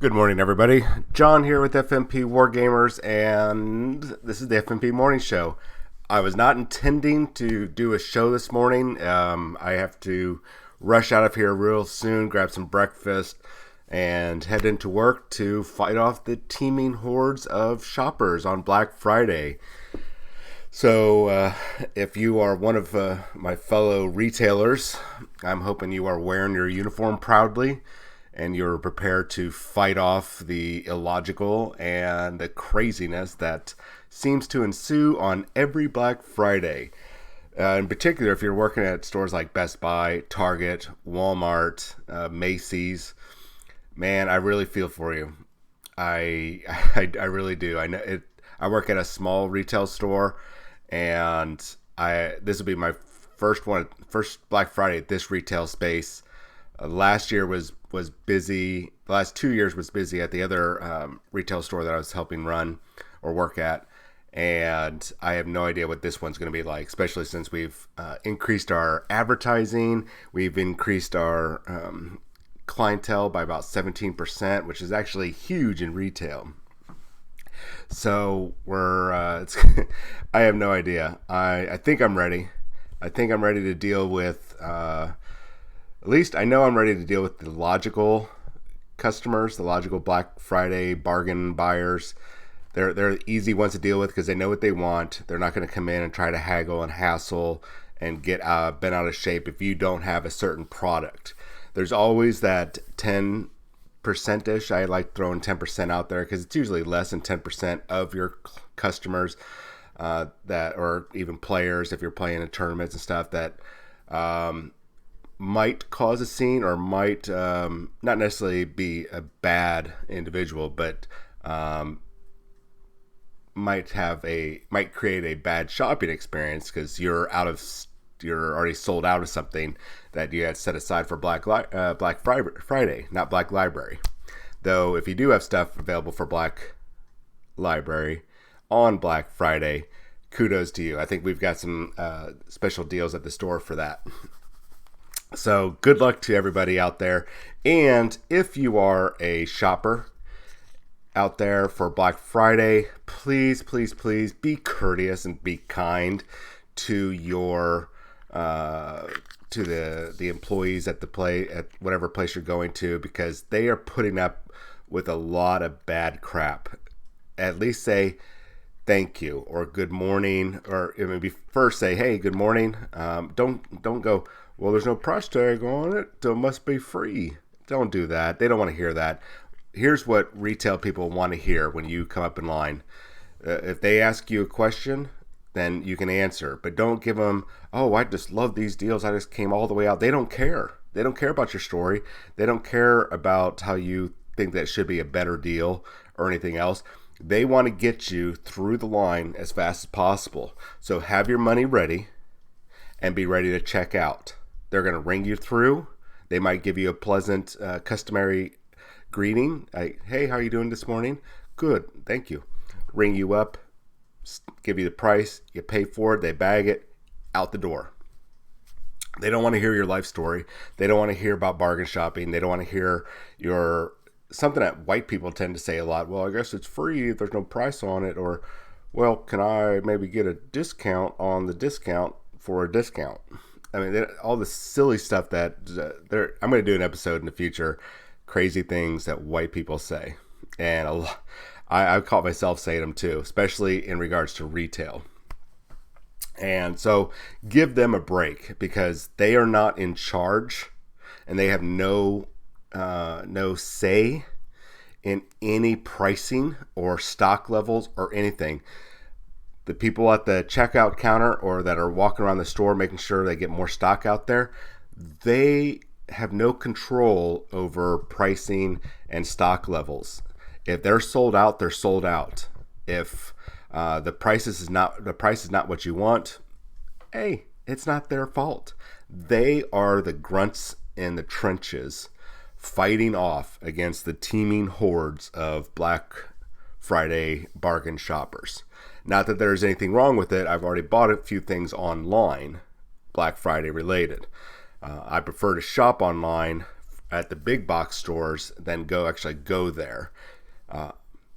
Good morning, everybody. John here with FNP Wargamers, and this is the FNP Morning Show. I was not intending to do a show this morning. I have to rush out of here real soon, grab some breakfast, and head into work to fight off the teeming hordes of shoppers on Black Friday. So, if you are one of my fellow retailers, I'm hoping you are wearing your uniform proudly and you're prepared to fight off the illogical and the craziness that seems to ensue on every Black Friday. In particular, if you're working at stores like Best Buy, Target, Walmart, Macy's, man, I really feel for you. I really do. I know it. I work at a small retail store, and this will be my first Black Friday at this retail space. Last year was busy. The last 2 years was busy at the other retail store that I was helping run or work at, and I have no idea what this one's going to be like, especially since we've increased our advertising. We've increased our clientele by about 17%, which is actually huge in retail. So I have no idea. I think I'm ready. I think I'm ready to deal with, at least I know I'm ready to deal with the logical customers, the logical Black Friday bargain buyers. They're easy ones to deal with because they know what they want. They're not going to come in and try to haggle and hassle and get bent out of shape if you don't have a certain product. There's always that 10%-ish. I like throwing 10% out there because it's usually less than 10% of your customers that, or even players if you're playing in tournaments and stuff, that might cause a scene or might not necessarily be a bad individual, but might create a bad shopping experience because you're already sold out of something that you had set aside for Black Friday, not Black Library. Though if you do have stuff available for Black Library on Black Friday, kudos to you. I think we've got some special deals at the store for that. So good luck to everybody out there. And if you are a shopper out there for Black Friday, please be courteous and be kind to your to the employees at whatever place you're going to, because they are putting up with a lot of bad crap. At least say thank you or good morning, or maybe first say, hey, good morning. Don't go, well, there's no price tag on it, so it must be free. Don't do that. They don't want to hear that. Here's what retail people want to hear when you come up in line. If they ask you a question, then you can answer. But don't give them, oh, I just love these deals. I just came all the way out. They don't care. They don't care about your story. They don't care about how you think that should be a better deal or anything else. They want to get you through the line as fast as possible. So have your money ready and be ready to check out. They're going to ring you through. They might give you a pleasant, customary greeting. Like, hey, how are you doing this morning? Good, thank you. Ring you up, give you the price, you pay for it, they bag it, out the door. They don't want to hear your life story. They don't want to hear about bargain shopping. They don't want to hear something that white people tend to say a lot. Well, I guess it's free if there's no price on it. Or, well, can I maybe get a discount on the discount for a discount? I mean, all the silly stuff that I'm going to do an episode in the future, crazy things that white people say. And I've caught myself saying them too, especially in regards to retail. And so give them a break, because they are not in charge and they have no say in any pricing or stock levels or anything. The people at the checkout counter or that are walking around the store making sure they get more stock out there, they have no control over pricing and stock levels. If they're sold out, they're sold out. If the price is not what you want, hey, it's not their fault. They are the grunts in the trenches fighting off against the teeming hordes of Black Friday bargain shoppers. Not that there's anything wrong with it. I've already bought a few things online, Black Friday related. I prefer to shop online at the big box stores than go there.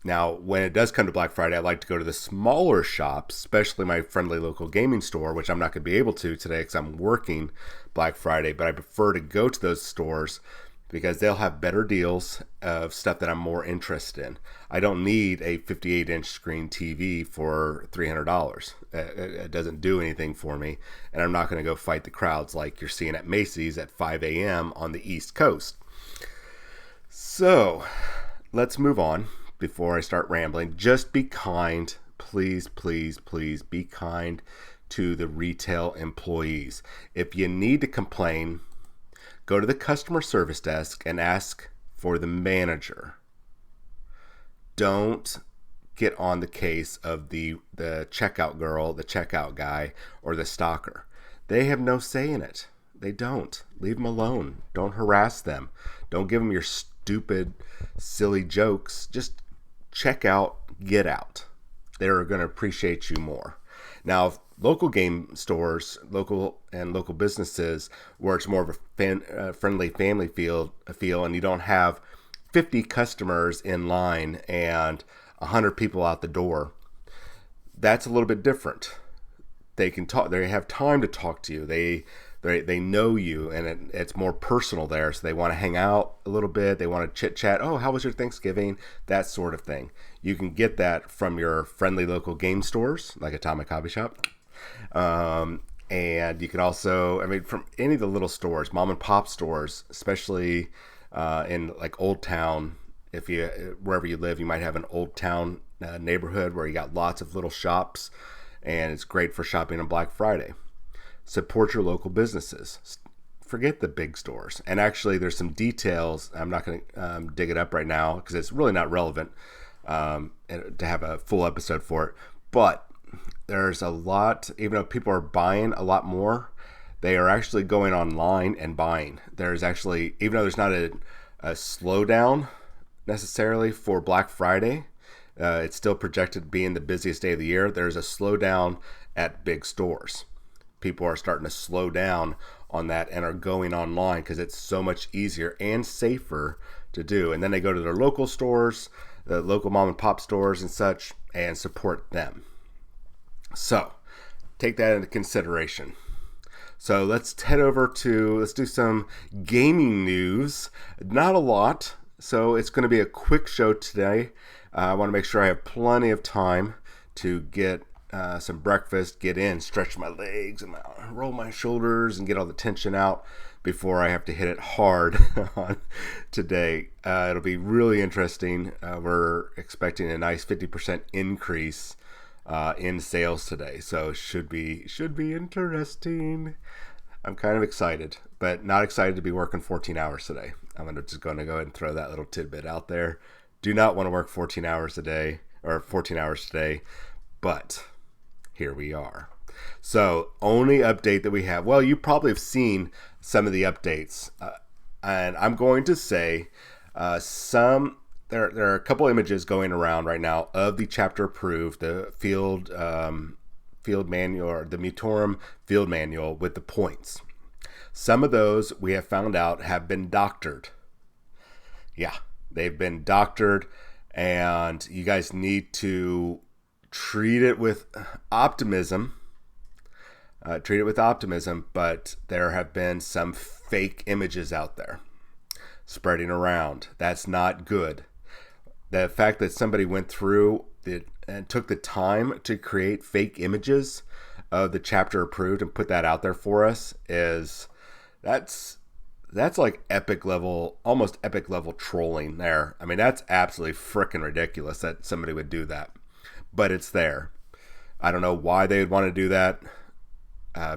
Now, when it does come to Black Friday, I like to go to the smaller shops, especially my friendly local gaming store, which I'm not going to be able to today because I'm working Black Friday. But I prefer to go to those stores because they'll have better deals of stuff that I'm more interested in. I don't need a 58-inch screen TV for $300. It doesn't do anything for me, and I'm not going to go fight the crowds like you're seeing at Macy's at 5 a.m. on the East Coast. So, let's move on before I start rambling. Just be kind. Please, please, please be kind to the retail employees. If you need to complain, go to the customer service desk and ask for the manager. Don't get on the case of the checkout girl, the checkout guy, or the stocker. They have no say in it. They don't. Leave them alone. Don't harass them. Don't give them your stupid, silly jokes. Just check out, get out. They're going to appreciate you more. Now, local game stores, local businesses, where it's more of a friendly family feel, and you don't have 50 customers in line and 100 people out the door, that's a little bit different. They can talk. They have time to talk to you. They know you, and it's more personal there. So they want to hang out a little bit. They want to chit chat. Oh, how was your Thanksgiving? That sort of thing. You can get that from your friendly local game stores, like Atomic Hobby Shop. And you can also, from any of the little stores, mom and pop stores, especially in like Old Town. Wherever you live, you might have an Old Town neighborhood where you got lots of little shops, and it's great for shopping on Black Friday. Support your local businesses. Forget the big stores. And actually, there's some details. I'm not going to dig it up right now because it's really not relevant to have a full episode for it. But there's a lot, even though people are buying a lot more, they are actually going online and buying. There's actually, even though there's not a slowdown necessarily for Black Friday, it's still projected to be in the busiest day of the year. There's a slowdown at big stores. People are starting to slow down on that and are going online because it's so much easier and safer to do. And then they go to their local stores, the local mom and pop stores and such, and support them. So take that into consideration. So let's do some gaming news. Not a lot, so it's going to be a quick show today. I want to make sure I have plenty of time to get some breakfast, get in, stretch my legs, and roll my shoulders, and get all the tension out before I have to hit it hard on today. It'll be really interesting. We're expecting a nice 50% increase in sales today, so should be interesting. I'm kind of excited, but not excited to be working 14 hours today. I'm just going to go ahead and throw that little tidbit out there. Do not want to work 14 hours today, but here we are. So, only update that we have. Well, you probably have seen some of the updates, and I'm going to say there are a couple images going around right now of the chapter approved, the field manual, or the Mutorum field manual with the points. Some of those we have found out have been doctored. Yeah, they've been doctored, and you guys need to treat it with optimism. But there have been some fake images out there spreading around. That's not good. The fact that somebody went through and took the time to create fake images of the chapter approved and put that out there for us that's like almost epic level trolling there. That's absolutely freaking ridiculous that somebody would do that. But it's there. I don't know why they would want to do that.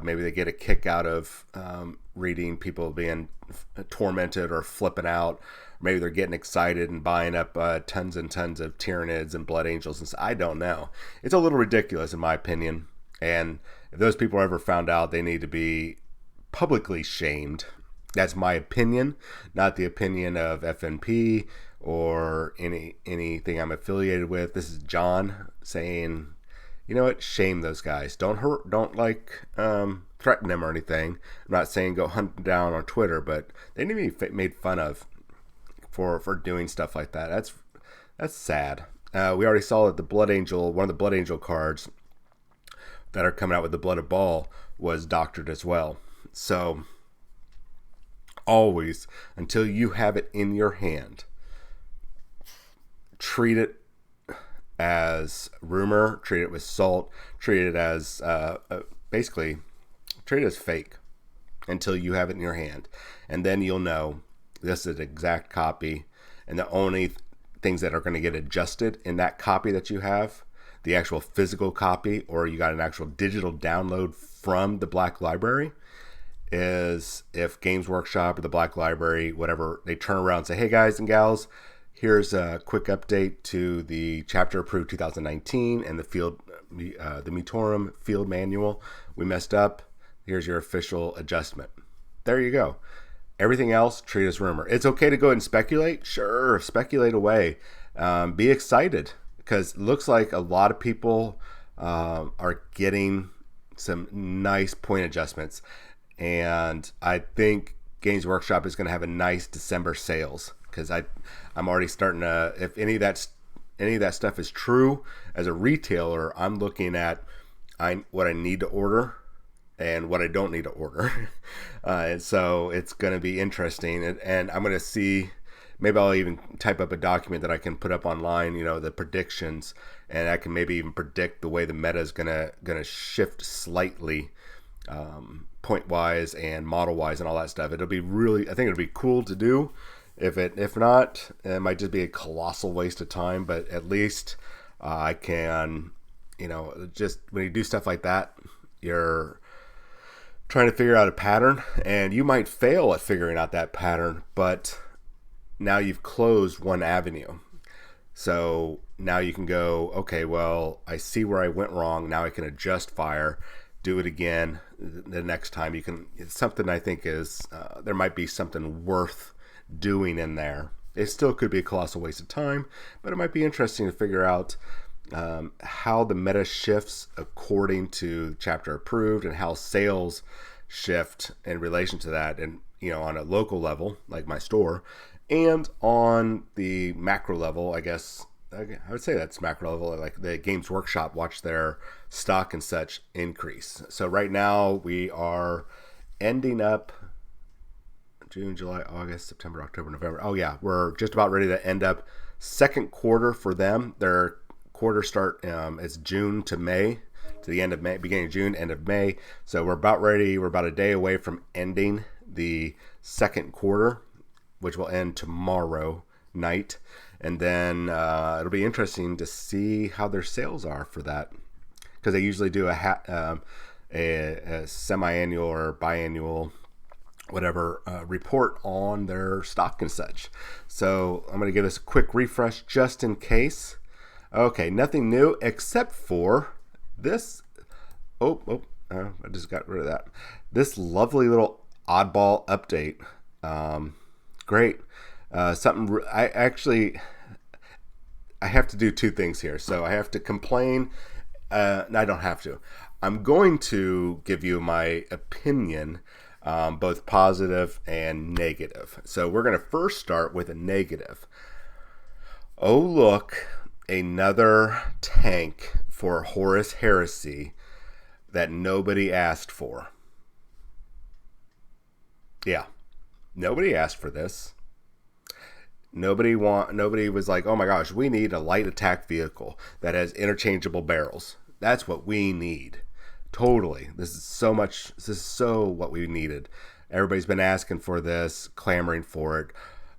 Maybe they get a kick out of reading people being tormented or flipping out. Maybe they're getting excited and buying up tons and tons of Tyranids and Blood Angels. And I don't know. It's a little ridiculous in my opinion. And if those people are ever found out, they need to be publicly shamed. That's my opinion, not the opinion of FNP or anything I'm affiliated with. This is John saying, you know what? Shame those guys. Don't hurt. Don't like threaten them or anything. I'm not saying go hunt them down on Twitter, but they need to be made fun of for doing stuff like that. That's sad. We already saw that the Blood Angel, one of the Blood Angel cards that are coming out with the Blood of Baal, was doctored as well. So always, until you have it in your hand, treat it as rumor, treat it with salt, treat it as basically treat it as fake until you have it in your hand, and then you'll know this is an exact copy, and the only things that are going to get adjusted in that copy that you have, the actual physical copy, or you got an actual digital download from the Black Library, is if Games Workshop or the Black Library, whatever, they turn around and say, hey guys and gals, here's a quick update to the chapter approved 2019 and the Mitorum field manual. We messed up. Here's your official adjustment. There you go. Everything else, treat as rumor. It's okay to go ahead and speculate. Sure, speculate away. Be excited, because it looks like a lot of people are getting some nice point adjustments. And I think Games Workshop is going to have a nice December sales, because I'm already starting to, if any of that stuff is true, as a retailer, I'm looking at what I need to order and what I don't need to order. And so it's going to be interesting. And I'm going to see, maybe I'll even type up a document that I can put up online, the predictions, and I can maybe even predict the way the meta is going to shift slightly, point wise and model wise and all that stuff. I think it'll be cool to do. If not, it might just be a colossal waste of time, but at least I can, just when you do stuff like that, you're trying to figure out a pattern, and you might fail at figuring out that pattern, but now you've closed one avenue. So now you can go, okay, well, I see where I went wrong. Now I can adjust fire, do it again the next time. It's something I think is, there might be something worth doing in there. It still could be a colossal waste of time, but it might be interesting to figure out how the meta shifts according to chapter approved, and how sales shift in relation to that, and on a local level like my store, and on the macro level, I guess I would say that's macro level, like the Games Workshop, watch their stock and such increase. So right now we are ending up June, July, August, September, October, November. Oh yeah, we're just about ready to end up second quarter for them. Their quarter start is June to May, to the end of May, beginning of June, end of May. So we're about ready. We're about a day away from ending the second quarter, which will end tomorrow night. And then it'll be interesting to see how their sales are for that, because they usually do a semi-annual or biannual, whatever, report on their stock and such. So I'm going to give this a quick refresh just in case. Okay, nothing new except for this. I just got rid of that. This lovely little oddball update. Great. Something I have to do two things here. So I have to complain. No, I don't have to. I'm going to give you my opinion, both positive and negative. So we're going to first start with a negative. Oh, look, another tank for Horus Heresy that nobody asked for. Yeah, nobody asked for this. Nobody was like, oh my gosh, we need a light attack vehicle that has interchangeable barrels. That's what we need. Totally. This is so what we needed. Everybody's been asking for this, clamoring for it,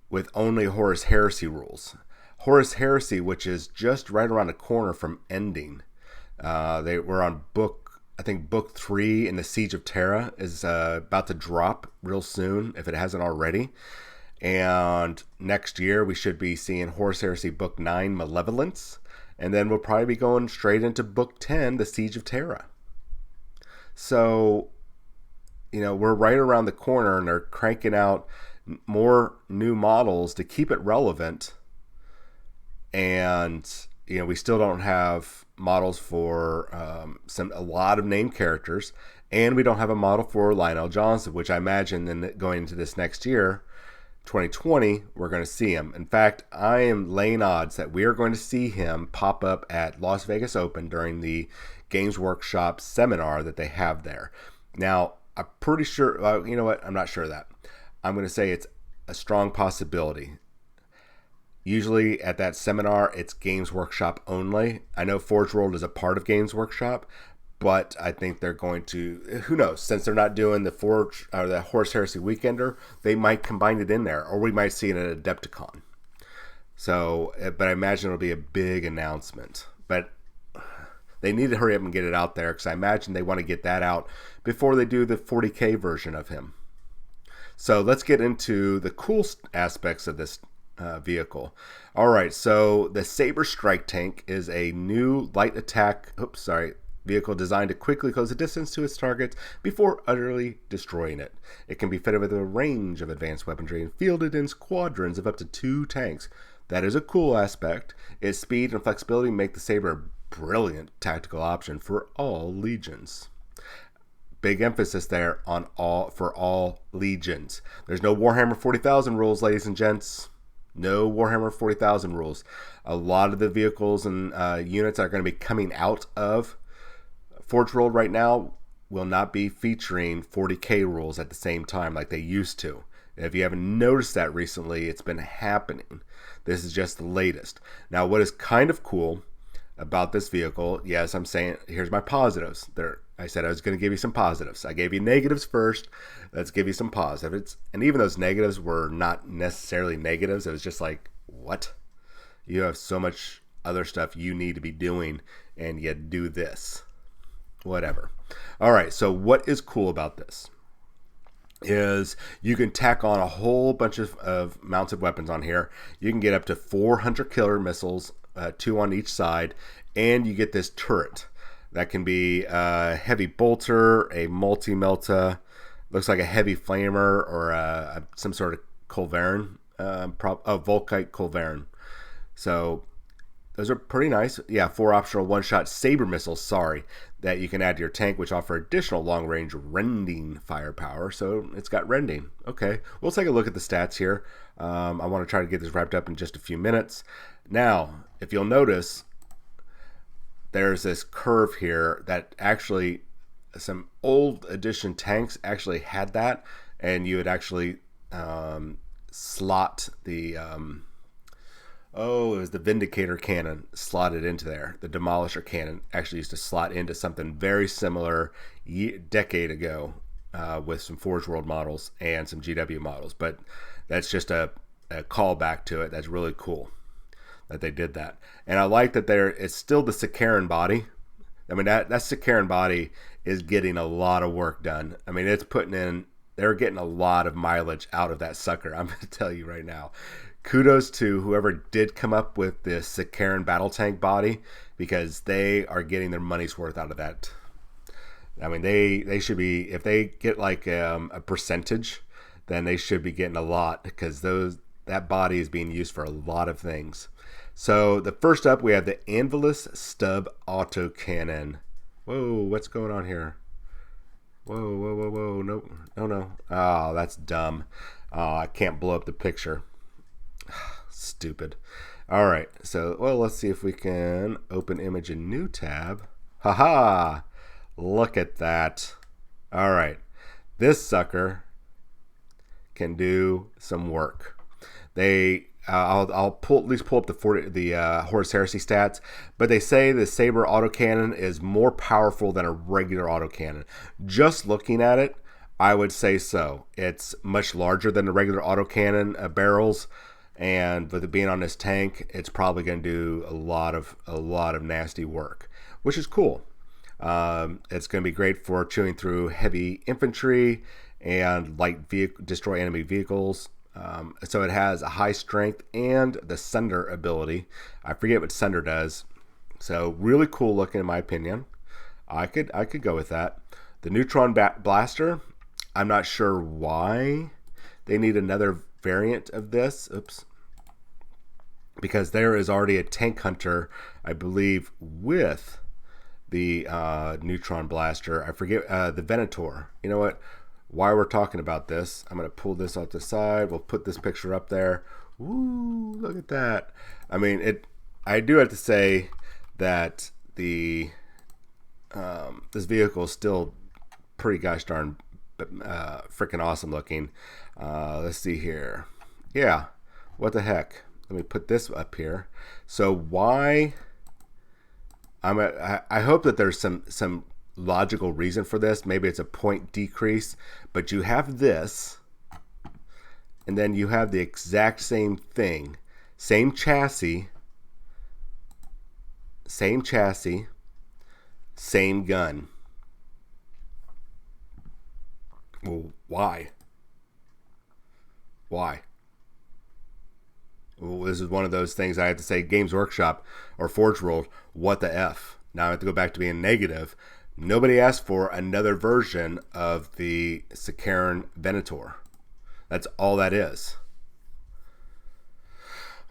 with only Horus Heresy rules. Horus Heresy, which is just right around the corner from ending. They were on book 3 in the Siege of Terra is about to drop real soon, if it hasn't already. And next year we should be seeing Horus Heresy book 9, Malevolence. And then we'll probably be going straight into book 10, the Siege of Terra. So, we're right around the corner, and they're cranking out more new models to keep it relevant. And, we still don't have models for a lot of named characters, and we don't have a model for Lionel Johnson, which I imagine then going into this next year, 2020, we're going to see him. In fact, I am laying odds that we are going to see him pop up at Las Vegas Open during the Games Workshop seminar that they have there. Now, I'm pretty sure, you know what? I'm not sure of that. I'm going to say it's a strong possibility. Usually at that seminar, it's Games Workshop only. I know Forge World is a part of Games Workshop, but I think they're going to, who knows, since they're not doing the Forge or the Horus Heresy Weekender, they might combine it in there, or we might see it at Adepticon. So, but I imagine it'll be a big announcement. But they need to hurry up and get it out there, because I imagine they want to get that out before they do the 40K version of him. So let's get into the cool aspects of this vehicle. All right, so the Saber Strike Tank is a new light attack vehicle designed to quickly close the distance to its targets before utterly destroying it. It can be fitted with a range of advanced weaponry and fielded in squadrons of up to 2 tanks. That is a cool aspect. Its speed and flexibility make the Saber a brilliant tactical option for all legions. Big emphasis there on for all legions. There's no Warhammer 40,000 rules, ladies and gents. No Warhammer 40,000 rules. A lot of the vehicles and units that are going to be coming out of Forge World right now will not be featuring 40K rules at the same time like they used to. If you haven't noticed that recently, it's been happening. This is just the latest. Now, what is kind of cool about this vehicle, yes, I'm saying, here's my positives. I said I was going to give you some positives. I gave you negatives first. Let's give you some positives. And even those negatives were not necessarily negatives. It was just like, what? You have so much other stuff you need to be doing, and you do this. Whatever. All right, so what is cool about this is you can tack on a whole bunch of mounted weapons on here. You can get up to 400 killer missiles, 2 on each side, and you get this turret. That can be a heavy bolter, a multi-melta, looks like a heavy flamer, or some sort of culverin, a Volkite culverin. So those are pretty nice. Yeah, 4 optional one-shot saber missiles, that you can add to your tank, which offer additional long-range rending firepower. So it's got rending. Okay, we'll take a look at the stats here. I want to try to get this wrapped up in just a few minutes. Now, if you'll notice, there's this curve here that actually some old edition tanks actually had that, and you would actually slot the it was the Vindicator cannon slotted into there. The Demolisher cannon actually used to slot into something very similar decade ago with some Forge World models and some GW models, but that's just a callback to it. That's really cool that they did that. And I like that it's still the Sicaran body. I mean, that Sicaran body is getting a lot of work done. I mean, they're getting a lot of mileage out of that sucker. I'm going to tell you right now. Kudos to whoever did come up with this Sicaran battle tank body, because they are getting their money's worth out of that. I mean, they should be, if they get like a percentage, then they should be getting a lot, because that body is being used for a lot of things. So the first up, we have the Anvilus Stub Autocannon. Whoa, what's going on here? Whoa. No. Oh, that's dumb. Oh, I can't blow up the picture. Stupid. All right. So, let's see if we can open image in new tab. Haha. Look at that. All right. This sucker can do some work. I'll at least pull up the Horus Heresy stats, but they say the Saber autocannon is more powerful than a regular autocannon. Just looking at it, I would say so. It's much larger than the regular autocannon barrels, and with it being on this tank, it's probably going to do a lot of nasty work, which is cool. It's going to be great for chewing through heavy infantry and destroy enemy vehicles. So it has a high strength and the Sunder ability. I forget what Sunder does. So really cool looking in my opinion. I could go with that. The Neutron Blaster, I'm not sure why they need another variant of this. Oops. because there is already a tank hunter, I believe, with the neutron blaster. I forget the Venator. You know what? While we're talking about this, I'm going to pull this off the side. We'll put this picture up there. Woo! Look at that. I mean, it. I do have to say that the this vehicle is still pretty gosh darn freaking awesome looking. Let's see here. Yeah. What the heck? Let me put this up here. So why? I hope that there's some logical reason for this. Maybe it's a point decrease, but you have this, and then you have the exact same thing, same chassis, same gun. Well, why? Why? Well, this is one of those things I have to say, Games Workshop or Forge World, what the F? Now I have to go back to being negative. Nobody asked for another version of the Sakaran Venator. That's all that is.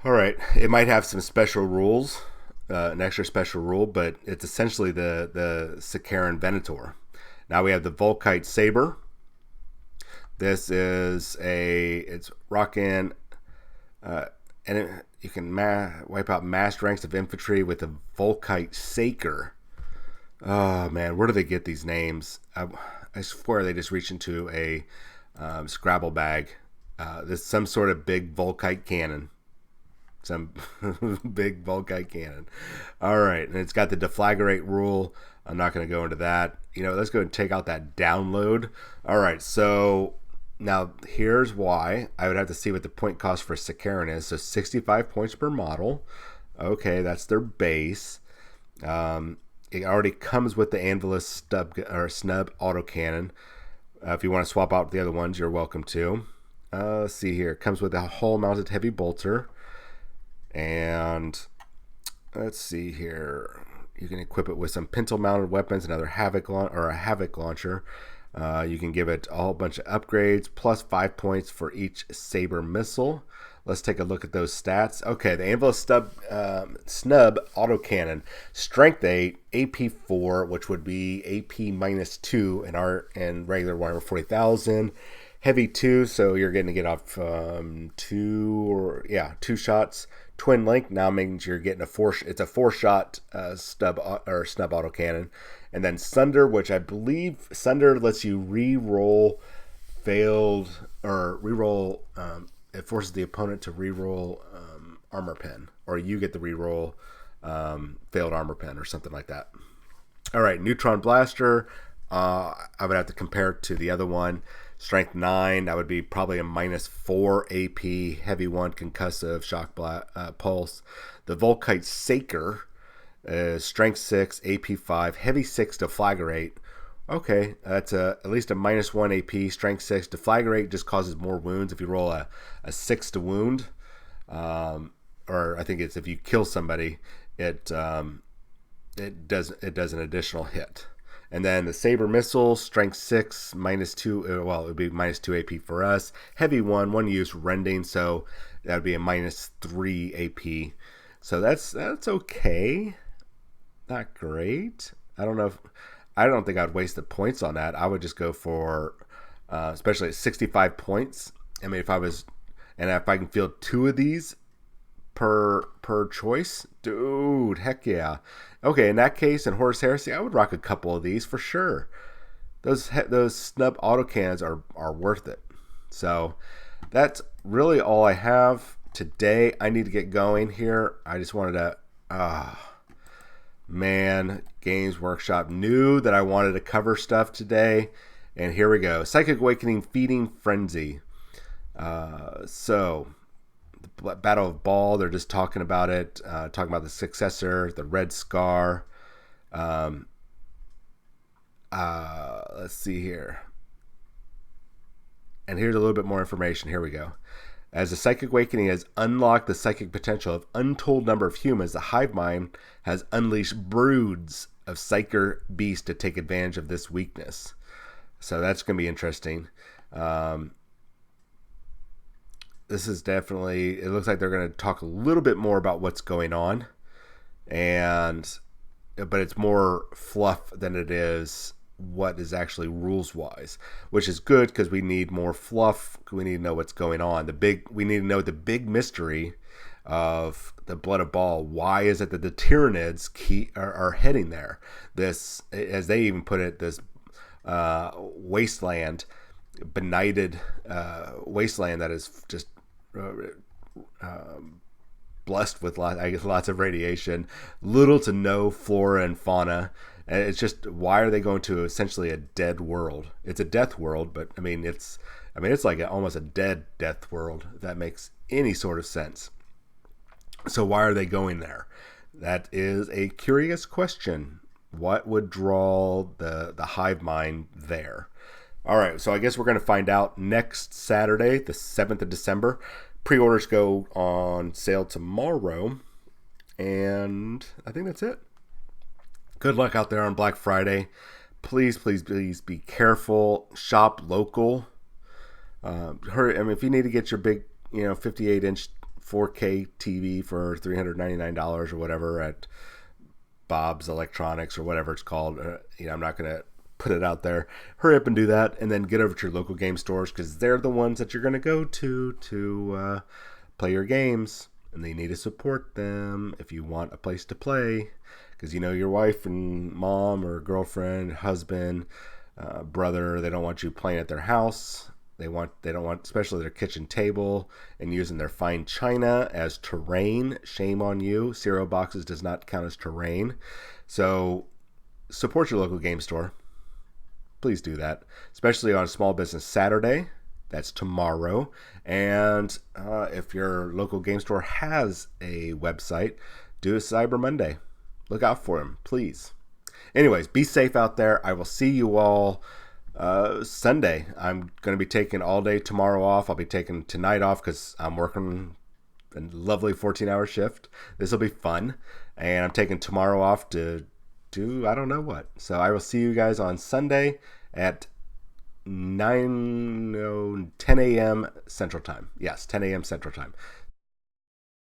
All right, it might have some special rules, an extra special rule, but it's essentially the Sakaran Venator. Now we have the Volkite Saber. This is it's rocking, and you can wipe out massed ranks of infantry with a Volkite Saker. Oh man, where do they get these names? I swear they just reach into a Scrabble bag. There's some sort of big Volkite cannon. Some big Volkite cannon. All right, and it's got the deflagrate rule. I'm not going to go into that. Let's go and take out that download. All right, so now here's why. I would have to see what the point cost for Sakaran is. So 65 points per model. Okay, that's their base. It already comes with the Anvilus snub autocannon. If you want to swap out the other ones, you're welcome to. Let's see here. It comes with a hull-mounted heavy bolter. And let's see here. You can equip it with some pintle-mounted weapons, another Havoc launcher. You can give it a whole bunch of upgrades, plus 5 points for each Saber missile. Let's take a look at those stats. Okay, the Anvil snub autocannon, strength 8, AP 4, which would be AP -2 in regular Warhammer 40,000. Heavy 2, so you're going to get off 2 shots. Twin link now means you're getting it's a 4-shot snub autocannon. And then Sunder, which I believe Sunder lets you re-roll it forces the opponent to re-roll armor pen, or you get the re-roll failed armor pen or something like that. All right, Neutron Blaster. I would have to compare it to the other one. Strength 9, that would be probably a -4 AP, heavy 1 concussive, shock pulse. The Volkite Saker is strength 6, AP 5, heavy 6 deflagrate. Okay, that's at least a -1 AP, strength 6. Deflagrate just causes more wounds if you roll a 6 to wound. Or I think it's if you kill somebody, it does an additional hit. And then the Saber Missile, strength 6, -2, it would be -2 AP for us. Heavy 1 use rending, so that would be a -3 AP. So that's okay. Not great. I don't think I'd waste the points on that. I would just go for, especially at 65 points. I mean, if I can field 2 of these per choice, dude, heck yeah. Okay, in that case, in Horus Heresy, I would rock a couple of these for sure. Those snub autocannons are worth it. So that's really all I have today. I need to get going here. I just wanted to, Games Workshop knew that I wanted to cover stuff today, and here we go. Psychic Awakening Feeding Frenzy. So the Battle of Baal, they're just talking about it, talking about the successor, the Red Scar. Let's see here. And here's a little bit more information. Here we go. As the Psychic Awakening has unlocked the psychic potential of untold number of humans, the hive mind has unleashed broods of psyker beasts to take advantage of this weakness. So that's going to be interesting. this is definitely, it looks like they're going to talk a little bit more about what's going on, and but it's more fluff than it is what is actually rules wise, which is good because we need more fluff. We need to know what's going on. We need to know the big mystery of the Blood of Baal. Why is it that the Tyranids are heading there? This, as they even put it, this wasteland, benighted wasteland that is just blessed with lots of radiation, little to no flora and fauna. And it's just, why are they going to essentially a dead world? It's a death world, but it's like almost a dead death world, if that makes any sort of sense. So why are they going there? That is a curious question. What would draw the hive mind there? All right, so I guess we're going to find out next Saturday, the 7th of December. Pre-orders go on sale tomorrow, and I think that's it. Good luck out there on Black Friday. Please, please, please be careful. Shop local. If you need to get your big, 58-inch 4K TV for $399 or whatever at Bob's Electronics or whatever it's called, I'm not going to put it out there. Hurry up and do that, and then get over to your local game stores, because they're the ones that you're going to go to play your games, and they need to support them if you want a place to play, because your wife and mom or girlfriend, husband, brother, they don't want you playing at their house. They don't want, especially their kitchen table, and using their fine china as terrain. Shame on you. Cereal boxes does not count as terrain. So support your local game store. Please do that, especially on Small Business Saturday. That's tomorrow. And if your local game store has a website, do a Cyber Monday. Look out for them, please. Anyways, be safe out there. I will see you all Sunday. I'm going to be taking all day tomorrow off. I'll be taking tonight off because I'm working a lovely 14-hour shift. This will be fun. And I'm taking tomorrow off to do I don't know what. So I will see you guys on Sunday at 10 a.m. Central Time. Yes, 10 a.m. Central Time.